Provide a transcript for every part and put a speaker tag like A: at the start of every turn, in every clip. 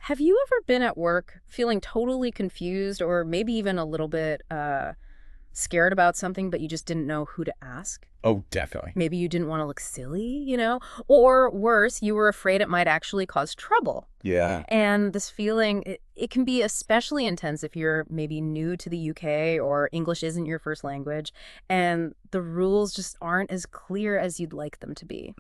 A: Have you ever been at work feeling totally confused or maybe even a little bit scared about something, but you just didn't know who to ask?
B: Oh, definitely.
A: Maybe you didn't want to look silly? Or worse, you were afraid it might actually cause trouble.
B: Yeah.
A: And this feeling, it can be especially intense if you're maybe new to the UK or English isn't your first language, and the rules just aren't as clear as you'd like them to be.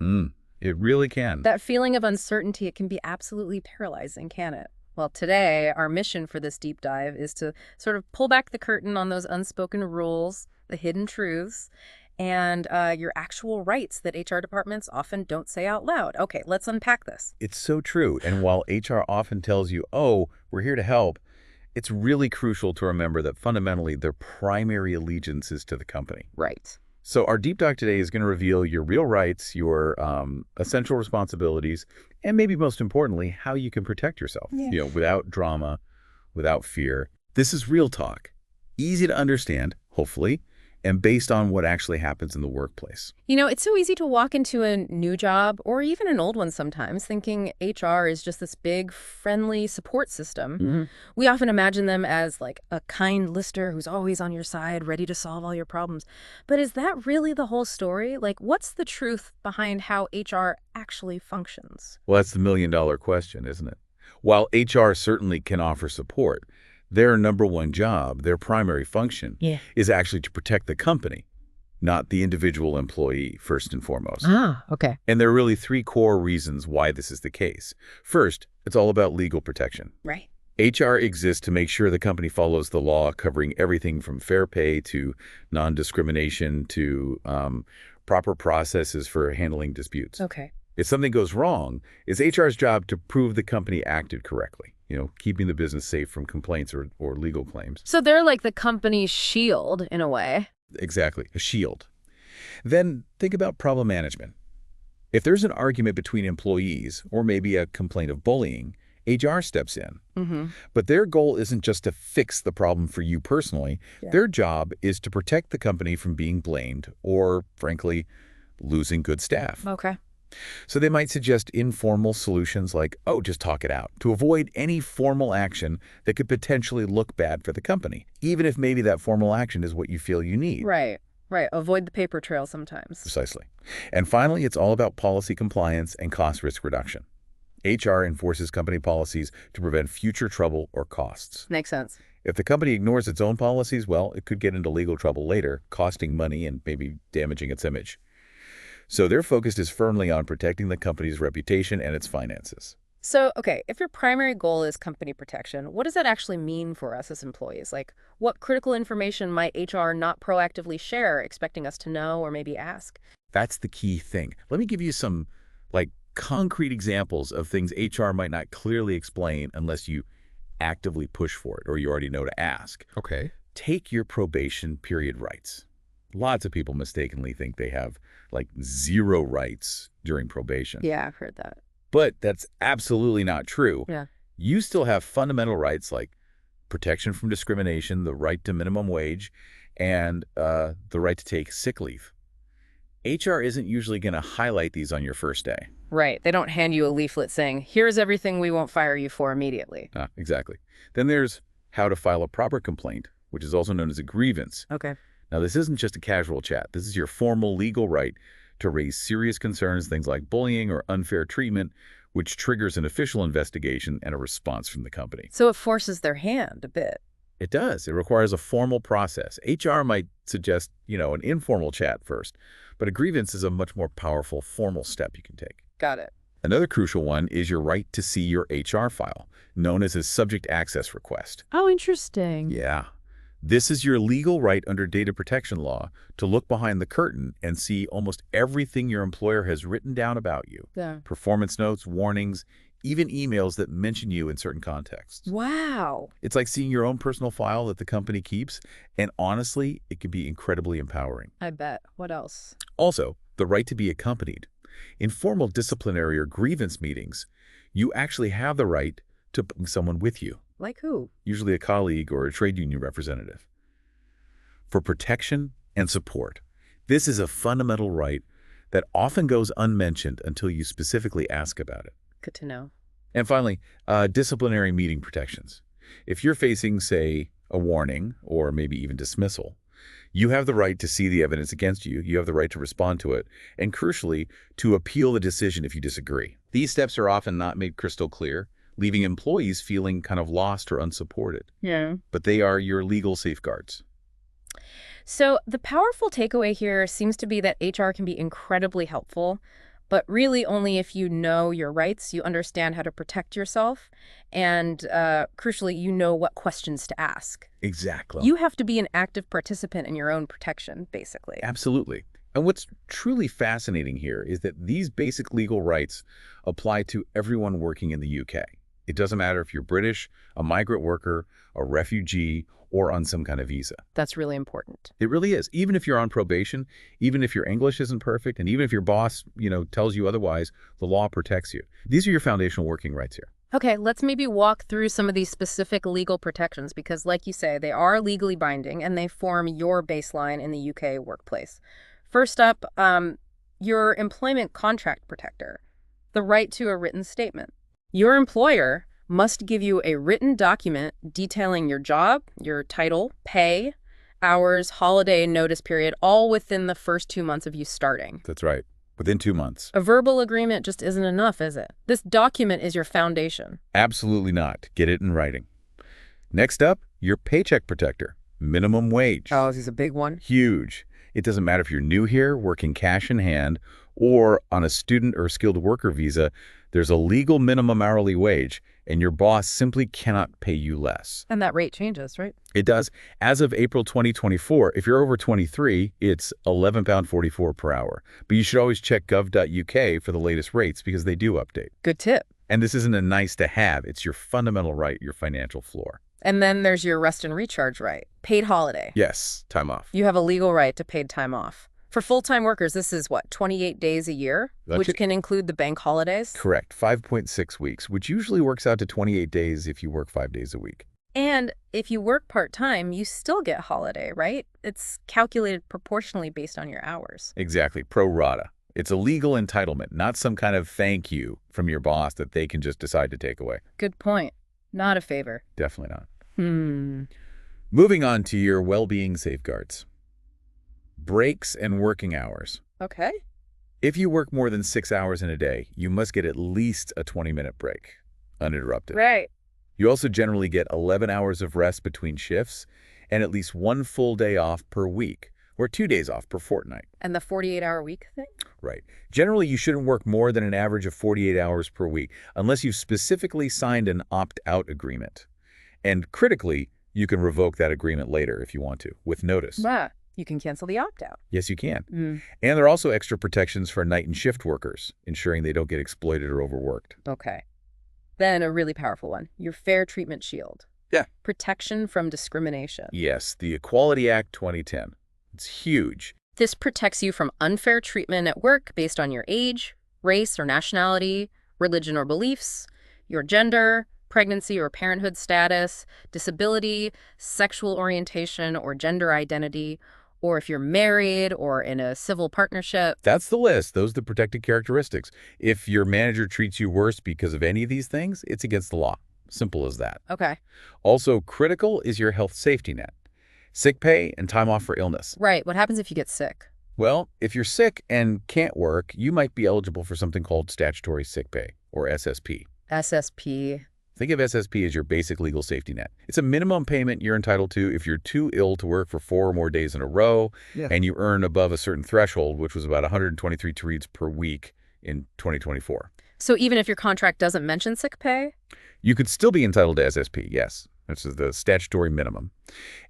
B: It really can.
A: That feeling of uncertainty, it can be absolutely paralyzing, can it? Well, today, our mission for this deep dive is to sort of pull back the curtain on those unspoken rules, the hidden truths, and your actual rights that HR departments often don't say out loud. Okay, let's unpack this.
B: It's so true. And while HR often tells you, oh, we're here to help, it's really crucial to remember that fundamentally their primary allegiance is to the company.
A: Right.
B: So our deep dive today is going to reveal your real rights, your essential responsibilities, and maybe most importantly, how you can protect yourself, without drama, without fear. This is real talk, easy to understand, hopefully, and based on what actually happens in the workplace.
A: It's so easy to walk into a new job or even an old one sometimes thinking HR is just this big, friendly support system. We often imagine them as like a kind listener who's always on your side, ready to solve all your problems. But is that really the whole story? Like, what's the truth behind how HR actually functions?
B: Well, that's the million-dollar question, isn't it? While HR certainly can offer support, their number one job, their primary function, is actually to protect the company, not the individual employee, first and foremost.
A: Ah, okay.
B: And there are really three core reasons why this is the case. First, it's all about legal protection.
A: Right.
B: HR exists to make sure the company follows the law, covering everything from fair pay to non-discrimination to proper processes for handling disputes.
A: Okay.
B: If something goes wrong, it's HR's job to prove the company acted correctly, keeping the business safe from complaints or legal claims.
A: So they're like the company's shield in a way.
B: Exactly, a shield. Then think about problem management. If there's an argument between employees or maybe a complaint of bullying, HR steps in. But their goal isn't just to fix the problem for you personally. Their job is to protect the company from being blamed or, frankly, losing good staff.
A: Okay.
B: So they might suggest informal solutions like, oh, just talk it out, to avoid any formal action that could potentially look bad for the company, even if maybe that formal action is what you feel you need.
A: Right. Avoid the paper trail sometimes.
B: Precisely. And finally, it's all about policy compliance and cost risk reduction. HR enforces company policies to prevent future trouble or costs.
A: Makes sense.
B: If the company ignores its own policies, well, it could get into legal trouble later, costing money and maybe damaging its image. So their focus is firmly on protecting the company's reputation and its finances.
A: So, okay, if your primary goal is company protection, what does that actually mean for us as employees? Like, what critical information might HR not proactively share, expecting us to know or maybe ask?
B: That's the key thing. Let me give you some, concrete examples of things HR might not clearly explain unless you actively push for it or you already know to ask.
C: Okay.
B: Take your probation period rights. Lots of people mistakenly think they have, zero rights during probation.
A: Yeah, I've heard that.
B: But that's absolutely not true.
A: Yeah.
B: You still have fundamental rights like protection from discrimination, the right to minimum wage, and the right to take sick leave. HR isn't usually going to highlight these on your first day.
A: Right. They don't hand you a leaflet saying, here's everything we won't fire you for immediately.
B: Exactly. Then there's how to file a proper complaint, which is also known as a grievance.
A: Okay.
B: Now, this isn't just a casual chat. This is your formal legal right to raise serious concerns, things like bullying or unfair treatment, which triggers an official investigation and a response from the company.
A: So it forces their hand a bit.
B: It does. It requires a formal process. HR might suggest, an informal chat first, but a grievance is a much more powerful formal step you can take.
A: Got it.
B: Another crucial one is your right to see your HR file, known as a subject access request.
A: Oh, interesting.
B: Yeah. This is your legal right under data protection law to look behind the curtain and see almost everything your employer has written down about you.
A: Yeah.
B: Performance notes, warnings, even emails that mention you in certain contexts.
A: Wow.
B: It's like seeing your own personal file that the company keeps, and honestly, it can be incredibly empowering.
A: I bet. What else?
B: Also, the right to be accompanied. In formal disciplinary or grievance meetings, you actually have the right to bring someone with you.
A: Like who?
B: Usually a colleague or a trade union representative. For protection and support. This is a fundamental right that often goes unmentioned until you specifically ask about it.
A: Good to know.
B: And finally, disciplinary meeting protections. If you're facing, say, a warning or maybe even dismissal, you have the right to see the evidence against you. You have the right to respond to it. And crucially, to appeal the decision if you disagree. These steps are often not made crystal clear, leaving employees feeling kind of lost or unsupported.
A: Yeah.
B: But they are your legal safeguards.
A: So the powerful takeaway here seems to be that HR can be incredibly helpful, but really only if you know your rights, you understand how to protect yourself, and crucially, you know what questions to ask.
B: Exactly.
A: You have to be an active participant in your own protection, basically.
B: Absolutely. And what's truly fascinating here is that these basic legal rights apply to everyone working in the UK. It doesn't matter if you're British, a migrant worker, a refugee, or on some kind of visa.
A: That's really important.
B: It really is. Even if you're on probation, even if your English isn't perfect, and even if your boss, tells you otherwise, the law protects you. These are your foundational working rights here.
A: Okay, let's maybe walk through some of these specific legal protections because, like you say, they are legally binding and they form your baseline in the UK workplace. First up, your employment contract protector, the right to a written statement. Your employer must give you a written document detailing your job, your title, pay, hours, holiday, notice period, all within the first 2 months of you starting.
B: That's right. Within 2 months.
A: A verbal agreement just isn't enough, is it? This document is your foundation.
B: Absolutely not. Get it in writing. Next up, your paycheck protector, minimum wage.
A: Oh, this is a big one.
B: Huge. It doesn't matter if you're new here, working cash in hand, or on a student or skilled worker visa, there's a legal minimum hourly wage, and your boss simply cannot pay you less.
A: And that rate changes, right?
B: It does. As of April 2024, if you're over 23, it's £11.44 per hour. But you should always check gov.uk for the latest rates because they do update.
A: Good tip.
B: And this isn't a nice to have. It's your fundamental right, your financial floor.
A: And then there's your rest and recharge right. Paid holiday.
B: Yes, time off.
A: You have a legal right to paid time off. For full-time workers, this is what, 28 days a year, which can include the bank holidays?
B: Correct. 5.6 weeks, which usually works out to 28 days if you work 5 days a week.
A: And if you work part-time, you still get holiday, right? It's calculated proportionally based on your hours.
B: Exactly. Pro rata. It's a legal entitlement, not some kind of thank you from your boss that they can just decide to take away.
A: Good point. Not a favor.
B: Definitely not.
A: Hmm.
B: Moving on to your well-being safeguards. Breaks and working hours.
A: Okay.
B: If you work more than 6 hours in a day, you must get at least a 20-minute break, uninterrupted.
A: Right.
B: You also generally get 11 hours of rest between shifts and at least 1 full day off per week, or 2 days off per fortnight.
A: And the 48-hour week thing?
B: Right. Generally, you shouldn't work more than an average of 48 hours per week unless you've specifically signed an opt-out agreement. And critically, you can revoke that agreement later if you want to, with notice.
A: Wow. You can cancel the opt-out.
B: Yes, you can. And there are also extra protections for night and shift workers, ensuring they don't get exploited or overworked.
A: Okay. Then a really powerful one, your Fair Treatment Shield.
B: Yeah.
A: Protection from discrimination.
B: Yes, the Equality Act 2010. It's huge.
A: This protects you from unfair treatment at work based on your age, race or nationality, religion or beliefs, your gender, pregnancy or parenthood status, disability, sexual orientation or gender identity, or if you're married or in a civil partnership.
B: That's the list. Those are the protected characteristics. If your manager treats you worse because of any of these things, it's against the law. Simple as that.
A: Okay.
B: Also critical is your health safety net. Sick pay and time off for illness.
A: Right. What happens if you get sick?
B: Well, if you're sick and can't work, you might be eligible for something called statutory sick pay, or SSP.
A: SSP.
B: Think of SSP as your basic legal safety net. It's a minimum payment you're entitled to if you're too ill to work for 4 or more days in a row, and you earn above a certain threshold, which was about 123 reads per week in 2024.
A: So even if your contract doesn't mention sick pay?
B: You could still be entitled to SSP, yes. This is the statutory minimum.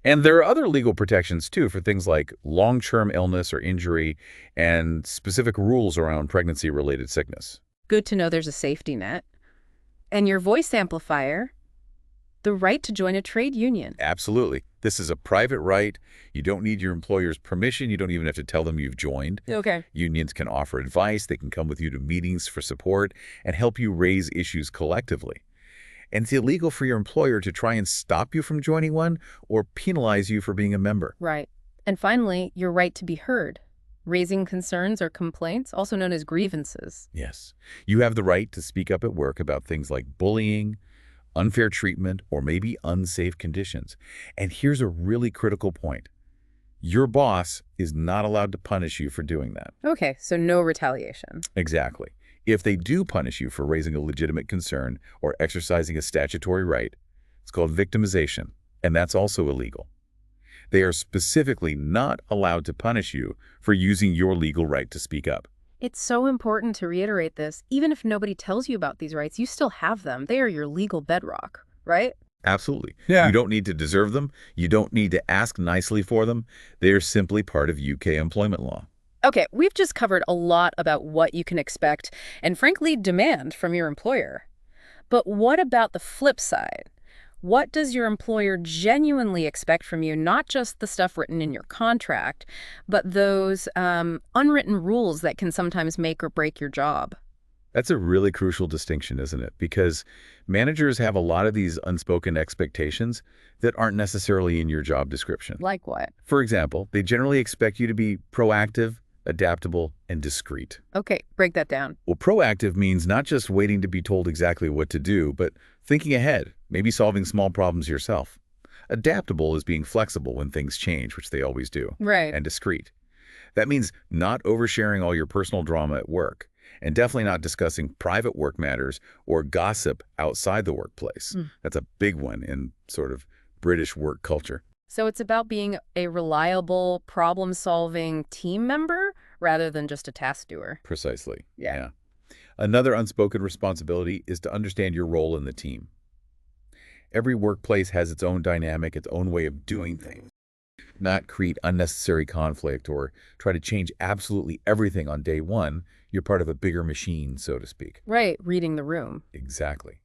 B: And there are other legal protections, too, for things like long-term illness or injury and specific rules around pregnancy-related sickness.
A: Good to know there's a safety net. And your voice amplifier, the right to join a trade union.
B: Absolutely. This is a private right. You don't need your employer's permission. You don't even have to tell them you've joined.
A: Okay.
B: Unions can offer advice. They can come with you to meetings for support and help you raise issues collectively. And it's illegal for your employer to try and stop you from joining one or penalize you for being a member.
A: Right. And finally, your right to be heard. Raising concerns or complaints, also known as grievances.
B: Yes. You have the right to speak up at work about things like bullying, unfair treatment, or maybe unsafe conditions. And here's a really critical point. Your boss is not allowed to punish you for doing that.
A: Okay, so no retaliation.
B: Exactly. If they do punish you for raising a legitimate concern or exercising a statutory right, it's called victimization, and that's also illegal. They are specifically not allowed to punish you for using your legal right to speak up.
A: It's so important to reiterate this. Even if nobody tells you about these rights, you still have them. They are your legal bedrock, right?
B: Absolutely.
C: Yeah.
B: You don't need to deserve them. You don't need to ask nicely for them. They are simply part of UK employment law.
A: Okay, we've just covered a lot about what you can expect and, frankly, demand from your employer. But what about the flip side? What does your employer genuinely expect from you, not just the stuff written in your contract, but those unwritten rules that can sometimes make or break your job?
B: That's a really crucial distinction, isn't it? Because managers have a lot of these unspoken expectations that aren't necessarily in your job description.
A: Like what?
B: For example, they generally expect you to be proactive, adaptable, and discreet.
A: Okay, break that down.
B: Well, proactive means not just waiting to be told exactly what to do, but thinking ahead, maybe solving small problems yourself. Adaptable is being flexible when things change, which they always do.
A: Right.
B: And discreet. That means not oversharing all your personal drama at work, and definitely not discussing private work matters or gossip outside the workplace. That's a big one in sort of British work culture.
A: So it's about being a reliable, problem-solving team member rather than just a task doer.
B: Precisely.
A: Yeah.
B: Another unspoken responsibility is to understand your role in the team. Every workplace has its own dynamic, its own way of doing things. Not create unnecessary conflict or try to change absolutely everything on day one. You're part of a bigger machine, so to speak.
A: Right, reading the room.
B: Exactly.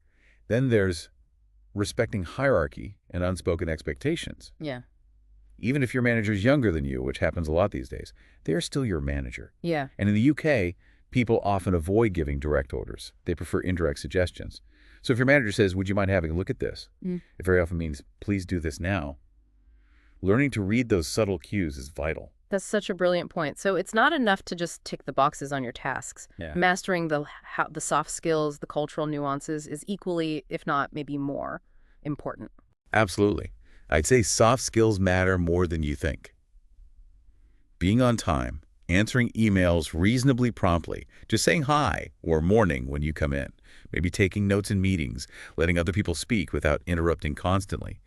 B: Then there's respecting hierarchy and unspoken expectations.
A: Yeah.
B: Even if your manager's younger than you, which happens a lot these days, they're still your manager.
A: Yeah.
B: And in the UK, people often avoid giving direct orders. They prefer indirect suggestions. So if your manager says, "Would you mind having a look at this?" It very often means, "Please do this now." Learning to read those subtle cues is vital.
A: That's such a brilliant point. So it's not enough to just tick the boxes on your tasks.
B: Yeah.
A: Mastering the soft skills, the cultural nuances is equally, if not maybe more, important.
B: Absolutely. I'd say soft skills matter more than you think. Being on time, answering emails reasonably promptly, just saying hi or morning when you come in, maybe taking notes in meetings, letting other people speak without interrupting constantly.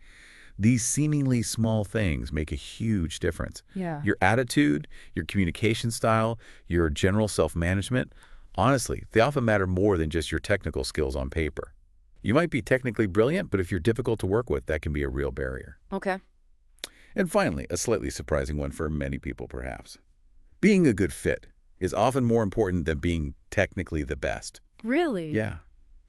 B: These seemingly small things make a huge difference.
A: Yeah.
B: Your attitude, your communication style, your general self-management, honestly, they often matter more than just your technical skills on paper. You might be technically brilliant, but if you're difficult to work with, that can be a real barrier.
A: Okay.
B: And finally, a slightly surprising one for many people, perhaps. Being a good fit is often more important than being technically the best.
A: Really?
B: Yeah.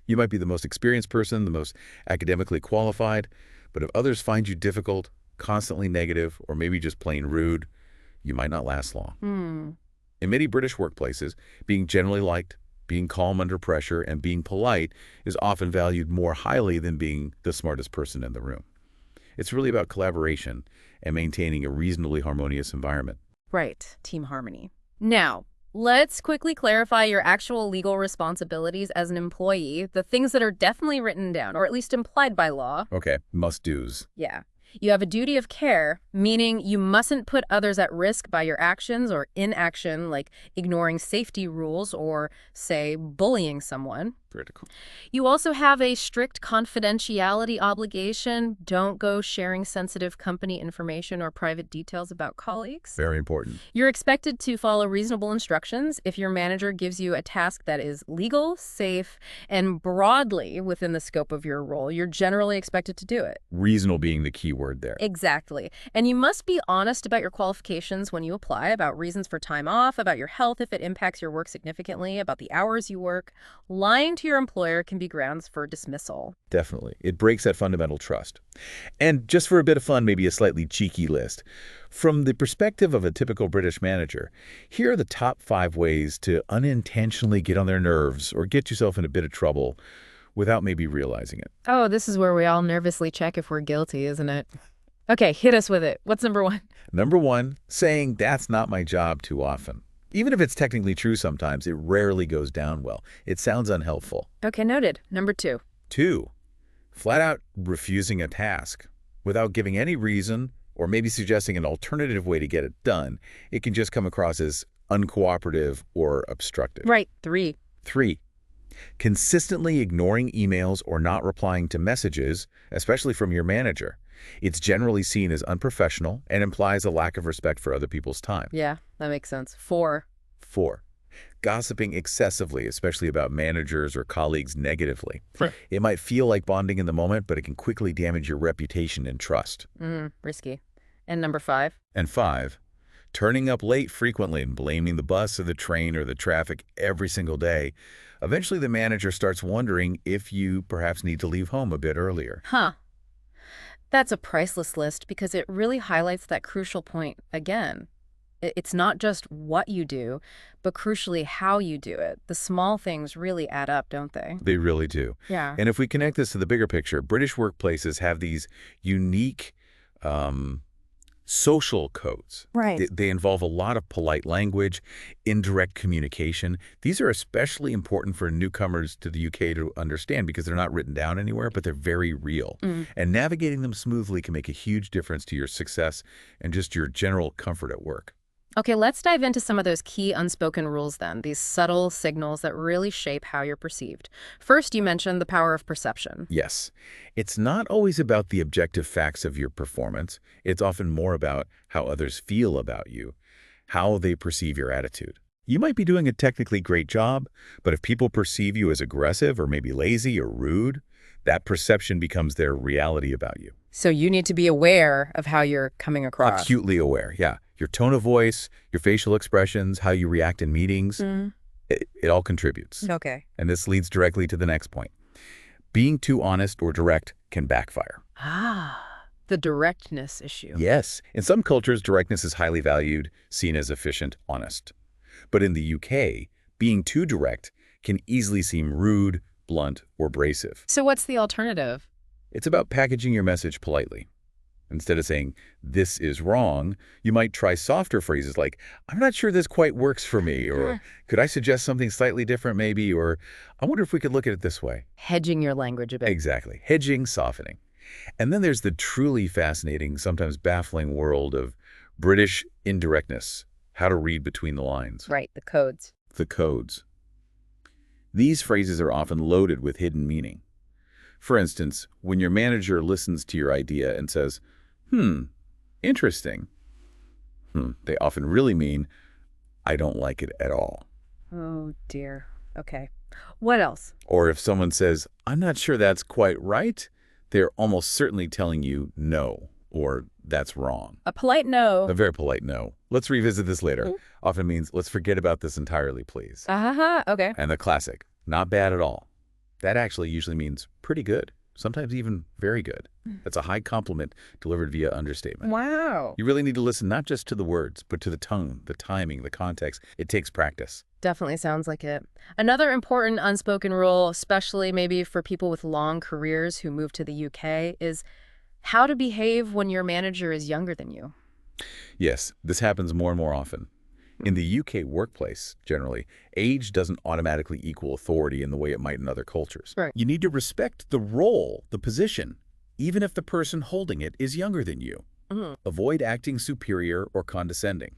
B: You might be the most experienced person, the most academically qualified, but if others find you difficult, constantly negative, or maybe just plain rude, you might not last long. In many British workplaces, being generally liked, being calm under pressure, and being polite is often valued more highly than being the smartest person in the room. It's really about collaboration and maintaining a reasonably harmonious environment.
A: Right. Team harmony. Now, let's quickly clarify your actual legal responsibilities as an employee, the things that are definitely written down, or at least implied by law.
B: Okay, must-dos.
A: Yeah. You have a duty of care, meaning you mustn't put others at risk by your actions or inaction, like ignoring safety rules or, say, bullying someone.
B: Critical.
A: You also have a strict confidentiality obligation. Don't go sharing sensitive company information or private details about colleagues.
B: Very important.
A: You're expected to follow reasonable instructions. If your manager gives you a task that is legal, safe, and broadly within the scope of your role, you're generally expected to do it.
B: Reasonable being the key word there.
A: Exactly. And you must be honest about your qualifications when you apply, about reasons for time off, about your health if it impacts your work significantly, about the hours you work. Lying to your employer can be grounds for dismissal.
B: Definitely. It breaks that fundamental trust. And just for a bit of fun, maybe a slightly cheeky list. From the perspective of a typical British manager, here are the top 5 ways to unintentionally get on their nerves or get yourself in a bit of trouble without maybe realizing it.
A: Oh, this is where we all nervously check if we're guilty, isn't it? Okay, hit us with it. What's number one?
B: Number one, saying that's not my job too often. Even if it's technically true sometimes, it rarely goes down well. It sounds unhelpful.
A: Okay, noted. Number two.
B: Two, flat out refusing a task without giving any reason or maybe suggesting an alternative way to get it done. It can just come across as uncooperative or obstructive.
A: Right. Three.
B: Three, consistently ignoring emails or not replying to messages, especially from your manager. It's generally seen as unprofessional and implies a lack of respect for other people's time.
A: Yeah, that makes sense. Four.
B: Four, gossiping excessively, especially about managers or colleagues negatively.
A: Right.
B: It might feel like bonding in the moment, but it can quickly damage your reputation and trust.
A: Risky. And number five.
B: And five, turning up late frequently and blaming the bus or the train or the traffic every single day. Eventually, the manager starts wondering if you perhaps need to leave home a bit earlier.
A: Huh. That's a priceless list because it really highlights that crucial point again. It's not just what you do, but crucially how you do it. The small things really add up, don't they?
B: They really do.
A: Yeah.
B: And if we connect this to the bigger picture, British workplaces have these unique social codes.
A: Right.
B: They involve a lot of polite language, indirect communication. These are especially important for newcomers to the UK to understand because they're not written down anywhere, but they're very real. And navigating them smoothly can make a huge difference to your success and just your general comfort at work.
A: Okay, let's dive into some of those key unspoken rules then, these subtle signals that really shape how you're perceived. First, you mentioned the power of perception.
B: Yes, it's not always about the objective facts of your performance. It's often more about how others feel about you, how they perceive your attitude. You might be doing a technically great job, but if people perceive you as aggressive or maybe lazy or rude, that perception becomes their reality about you.
A: So you need to be aware of how you're coming across.
B: Acutely aware, yeah. Your tone of voice, your facial expressions, how you react in meetings, it all contributes.
A: Okay.
B: And this leads directly to the next point. Being too honest or direct can backfire.
A: The directness issue.
B: Yes. In some cultures, directness is highly valued, seen as efficient, honest. But in the UK, being too direct can easily seem rude, blunt, or abrasive.
A: So what's the alternative?
B: It's about packaging your message politely. Instead of saying, this is wrong, you might try softer phrases like, I'm not sure this quite works for me, or could I suggest something slightly different maybe, or I wonder if we could look at it this way.
A: Hedging your language a bit.
B: Exactly. Hedging, softening. And then there's the truly fascinating, sometimes baffling world of British indirectness, how to read between the lines.
A: Right, the codes.
B: The codes. These phrases are often loaded with hidden meaning. For instance, when your manager listens to your idea and says, interesting, they often really mean, I don't like it at all.
A: Oh, dear. Okay. What else?
B: Or if someone says, I'm not sure that's quite right, they're almost certainly telling you no, or that's wrong.
A: A polite no.
B: A very polite no. Let's revisit this later. Often means, let's forget about this entirely, please.
A: Okay.
B: And the classic, not bad at all. That actually usually means pretty good, sometimes even very good. That's a high compliment delivered via understatement.
A: Wow.
B: You really need to listen not just to the words, but to the tone, the timing, the context. It takes practice.
A: Definitely sounds like it. Another important unspoken rule, especially maybe for people with long careers who move to the UK, is how to behave when your manager is younger than you.
B: Yes, this happens more and more often. In the UK workplace, generally, age doesn't automatically equal authority in the way it might in other cultures.
A: Right.
B: You need to respect the role, the position, even if the person holding it is younger than you. Avoid acting superior or condescending.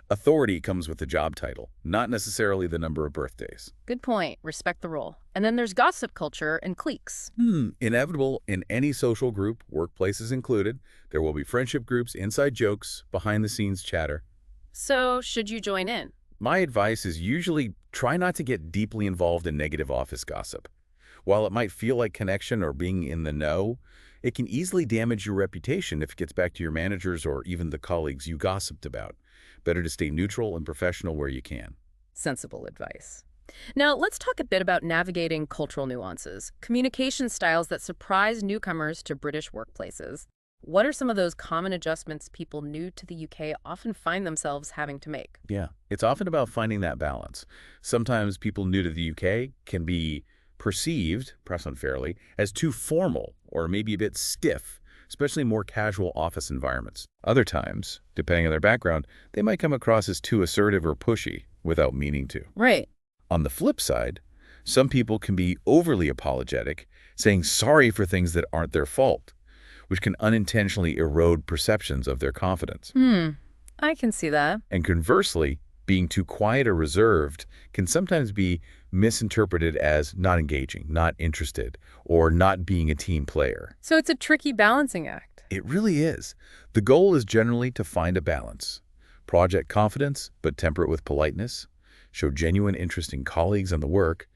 B: Authority comes with the job title, not necessarily the number of birthdays.
A: Good point. Respect the role. And then there's gossip culture and cliques.
B: Inevitable in any social group, workplaces included. There will be friendship groups, inside jokes, behind-the-scenes chatter.
A: So should you join in?
B: My advice is usually try not to get deeply involved in negative office gossip. While it might feel like connection or being in the know, it can easily damage your reputation if it gets back to your managers or even the colleagues you gossiped about. Better to stay neutral and professional where you can.
A: Sensible advice. Now, let's talk a bit about navigating cultural nuances, communication styles that surprise newcomers to British workplaces. What are some of those common adjustments people new to the UK often find themselves having to make?
B: Yeah, it's often about finding that balance. Sometimes people new to the UK can be perceived, perhaps unfairly, as too formal or maybe a bit stiff. especially more casual office environments. Other times, depending on their background, they might come across as too assertive or pushy without meaning to.
A: Right.
B: On the flip side, some people can be overly apologetic, saying sorry for things that aren't their fault, which can unintentionally erode perceptions of their confidence.
A: I can see that.
B: And conversely, being too quiet or reserved can sometimes be misinterpreted as not engaging, not interested, or not being a team player.
A: So it's a tricky balancing act.
B: It really is. The goal is generally to find a balance. Project confidence, but temper it with politeness. Show genuine interest in colleagues and the work.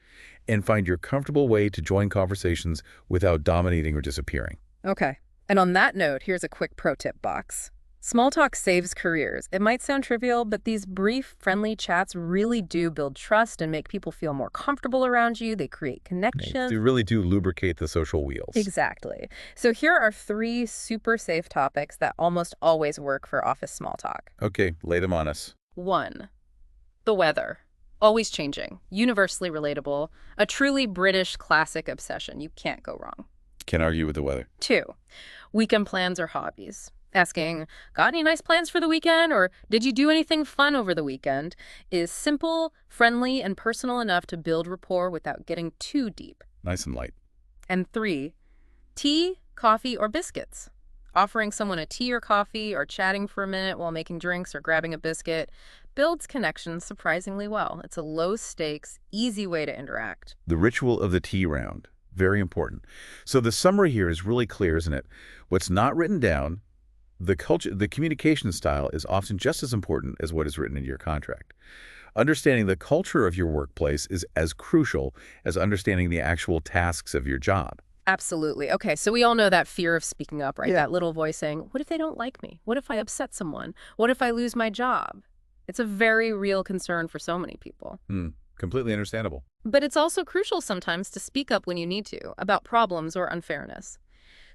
B: And find your comfortable way to join conversations without dominating or disappearing.
A: Okay. And on that note, here's a quick pro tip box. Small talk saves careers. It might sound trivial, but these brief, friendly chats really do build trust and make people feel more comfortable around you. They create connections.
B: They really do lubricate the social wheels.
A: Exactly. So here are 3 super safe topics that almost always work for office small talk.
B: Okay, lay them on us.
A: 1. The weather. Always changing, universally relatable, a truly British classic obsession. You can't go wrong.
B: Can't argue with the weather.
A: 2. Weekend plans or hobbies. Asking, got any nice plans for the weekend, or did you do anything fun over the weekend, is simple, friendly, and personal enough to build rapport without getting too deep.
B: Nice and light.
A: And 3, tea, coffee, or biscuits. Offering someone a tea or coffee or chatting for a minute while making drinks or grabbing a biscuit builds connections surprisingly well. It's a low-stakes, easy way to interact.
B: The ritual of the tea round. Very important. So the summary here is really clear, isn't it? What's not written down, the communication style is often just as important as what is written in your contract. Understanding the culture of your workplace is as crucial as understanding the actual tasks of your job.
A: Absolutely. Okay, so we all know that fear of speaking up, right?
B: Yeah.
A: That little voice saying, what if they don't like me? What if I upset someone? What if I lose my job? It's a very real concern for so many people.
B: Completely understandable.
A: But it's also crucial sometimes to speak up when you need to, about problems or unfairness.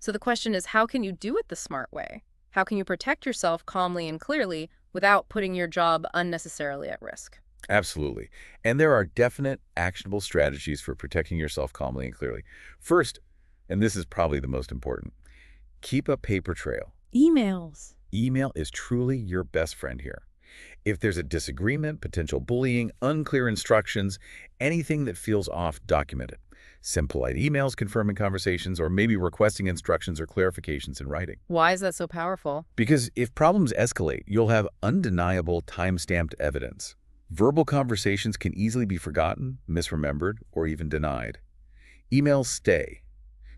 A: So the question is, how can you do it the smart way? How can you protect yourself calmly and clearly without putting your job unnecessarily at risk?
B: Absolutely. And there are definite, actionable strategies for protecting yourself calmly and clearly. First, and this is probably the most important, keep a paper trail.
A: Emails.
B: Email is truly your best friend here. If there's a disagreement, potential bullying, unclear instructions, anything that feels off, document it. Send polite emails confirming conversations or maybe requesting instructions or clarifications in writing.
A: Why is that so powerful?
B: Because if problems escalate, you'll have undeniable time-stamped evidence. Verbal conversations can easily be forgotten, misremembered, or even denied. Emails stay.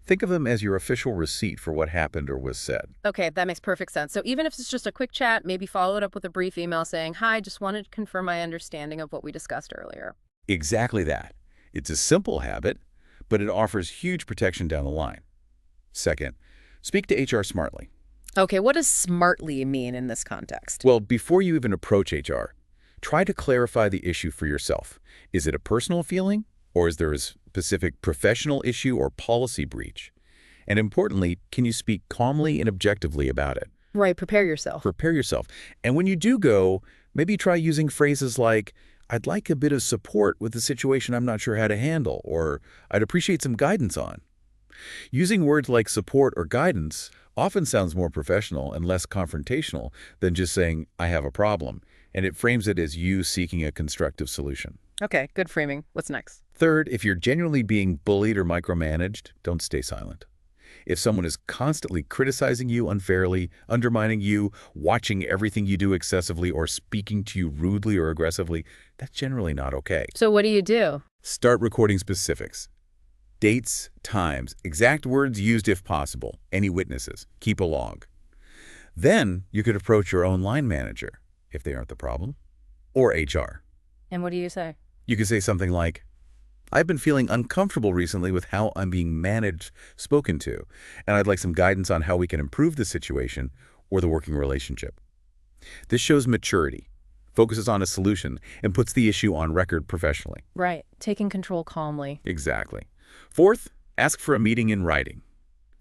B: Think of them as your official receipt for what happened or was said.
A: Okay, that makes perfect sense. So even if it's just a quick chat, maybe follow it up with a brief email saying, hi, just wanted to confirm my understanding of what we discussed earlier.
B: Exactly that. It's a simple habit, but it offers huge protection down the line. Second, speak to HR smartly.
A: Okay, what does smartly mean in this context?
B: Well, before you even approach HR, try to clarify the issue for yourself. Is it a personal feeling, or is there a specific professional issue or policy breach? And importantly, can you speak calmly and objectively about it?
A: Right, prepare yourself.
B: Prepare yourself. And when you do go, maybe try using phrases like, I'd like a bit of support with the situation I'm not sure how to handle, or I'd appreciate some guidance on. Using words like support or guidance often sounds more professional and less confrontational than just saying, I have a problem, and it frames it as you seeking a constructive solution.
A: Okay, good framing. What's next?
B: Third, if you're genuinely being bullied or micromanaged, don't stay silent. If someone is constantly criticizing you unfairly, undermining you, watching everything you do excessively, or speaking to you rudely or aggressively, that's generally not okay.
A: So what do you do?
B: Start recording specifics. Dates, times, exact words used if possible, any witnesses. Keep a log. Then you could approach your own line manager, if they aren't the problem, or HR.
A: And what do you say?
B: You could say something like, I've been feeling uncomfortable recently with how I'm being managed, spoken to, and I'd like some guidance on how we can improve the situation or the working relationship. This shows maturity, focuses on a solution, and puts the issue on record professionally.
A: Right, taking control calmly.
B: Exactly. Fourth, ask for a meeting in writing.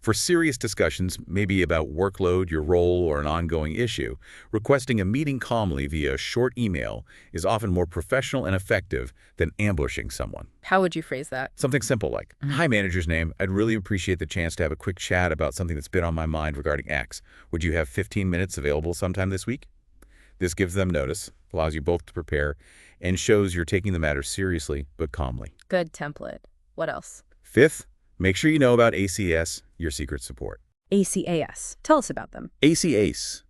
B: For serious discussions, maybe about workload, your role, or an ongoing issue, requesting a meeting calmly via a short email is often more professional and effective than ambushing someone.
A: How would you phrase that?
B: Something simple like, "Hi, manager's name. I'd really appreciate the chance to have a quick chat about something that's been on my mind regarding X. Would you have 15 minutes available sometime this week?" This gives them notice, allows you both to prepare, and shows you're taking the matter seriously but calmly.
A: Good template. What else?
B: Fifth, make sure you know about ACS, your secret support.
A: ACAS. Tell us about them.
B: ACAS.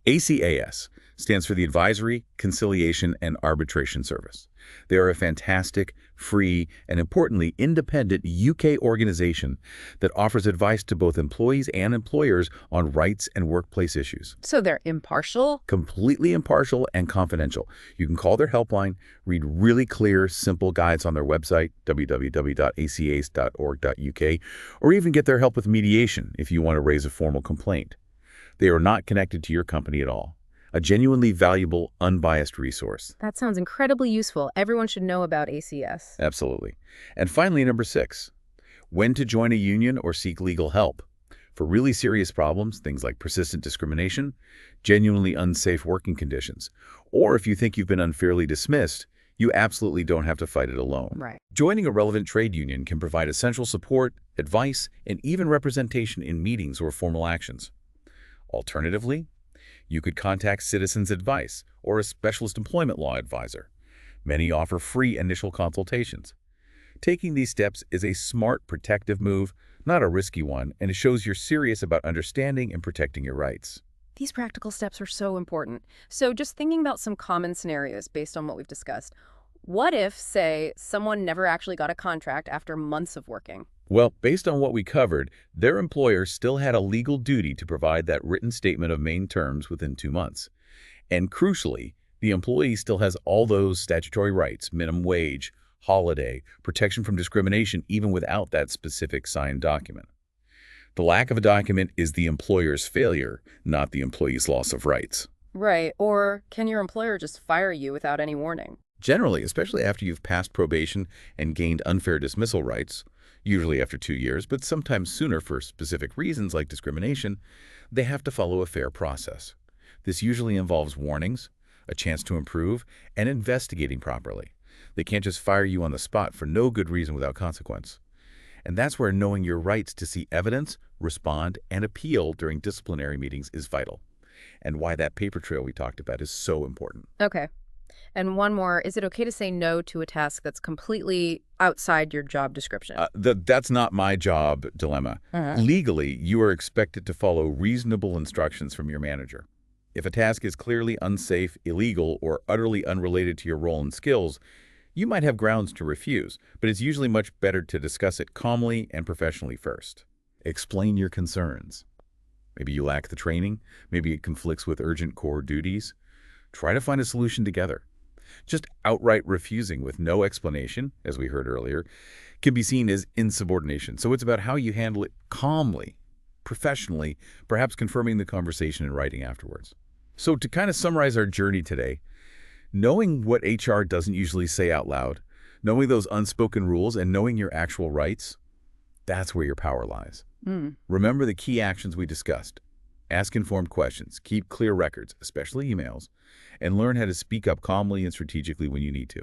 B: ACAS stands for the Advisory, Conciliation, and Arbitration Service. They are a fantastic, free, and importantly, independent UK organization that offers advice to both employees and employers on rights and workplace issues.
A: So they're impartial?
B: Completely impartial and confidential. You can call their helpline, read really clear, simple guides on their website, www.acas.org.uk, or even get their help with mediation if you want to raise a formal complaint. They are not connected to your company at all. A genuinely valuable, unbiased resource.
A: That sounds incredibly useful. Everyone should know about ACS.
B: Absolutely. And finally, number 6, when to join a union or seek legal help. For really serious problems, things like persistent discrimination, genuinely unsafe working conditions, or if you think you've been unfairly dismissed, you absolutely don't have to fight it alone.
A: Right.
B: Joining a relevant trade union can provide essential support, advice, and even representation in meetings or formal actions. Alternatively, you could contact Citizens Advice or a specialist employment law advisor. Many offer free initial consultations. Taking these steps is a smart, protective move, not a risky one, and it shows you're serious about understanding and protecting your rights.
A: These practical steps are so important. So just thinking about some common scenarios based on what we've discussed. What if, say, someone never actually got a contract after months of working?
B: Well, based on what we covered, their employer still had a legal duty to provide that written statement of main terms within 2 months. And crucially, the employee still has all those statutory rights, minimum wage, holiday, protection from discrimination, even without that specific signed document. The lack of a document is the employer's failure, not the employee's loss of rights.
A: Right. Or can your employer just fire you without any warning?
B: Generally, especially after you've passed probation and gained unfair dismissal rights, usually after 2 years, but sometimes sooner for specific reasons like discrimination, they have to follow a fair process. This usually involves warnings, a chance to improve, and investigating properly. They can't just fire you on the spot for no good reason without consequence. And that's where knowing your rights to see evidence, respond, and appeal during disciplinary meetings is vital, and why that paper trail we talked about is so important.
A: Okay. And one more, is it okay to say no to a task that's completely outside your job description?
B: That's not my job dilemma. Legally, you are expected to follow reasonable instructions from your manager. If a task is clearly unsafe, illegal, or utterly unrelated to your role and skills, you might have grounds to refuse, but it's usually much better to discuss it calmly and professionally first. Explain your concerns. Maybe you lack the training, maybe it conflicts with urgent core duties. Try to find a solution together. Just outright refusing with no explanation, as we heard earlier, can be seen as insubordination. So it's about how you handle it calmly, professionally, perhaps confirming the conversation in writing afterwards. So to kind of summarize our journey today, knowing what HR doesn't usually say out loud, knowing those unspoken rules, and knowing your actual rights, that's where your power lies. Remember the key actions we discussed. Ask informed questions, keep clear records, especially emails, and learn how to speak up calmly and strategically when you need to.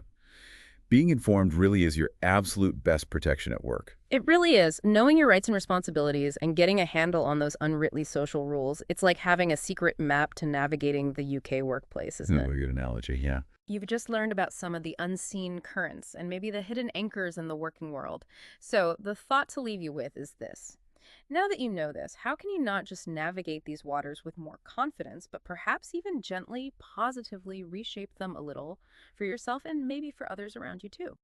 B: Being informed really is your absolute best protection at work.
A: It really is. Knowing your rights and responsibilities and getting a handle on those unwritten social rules, it's like having a secret map to navigating the UK workplace, isn't it?
B: A good analogy, yeah.
A: You've just learned about some of the unseen currents and maybe the hidden anchors in the working world. So the thought to leave you with is this. Now that you know this, how can you not just navigate these waters with more confidence, but perhaps even gently, positively reshape them a little for yourself and maybe for others around you too?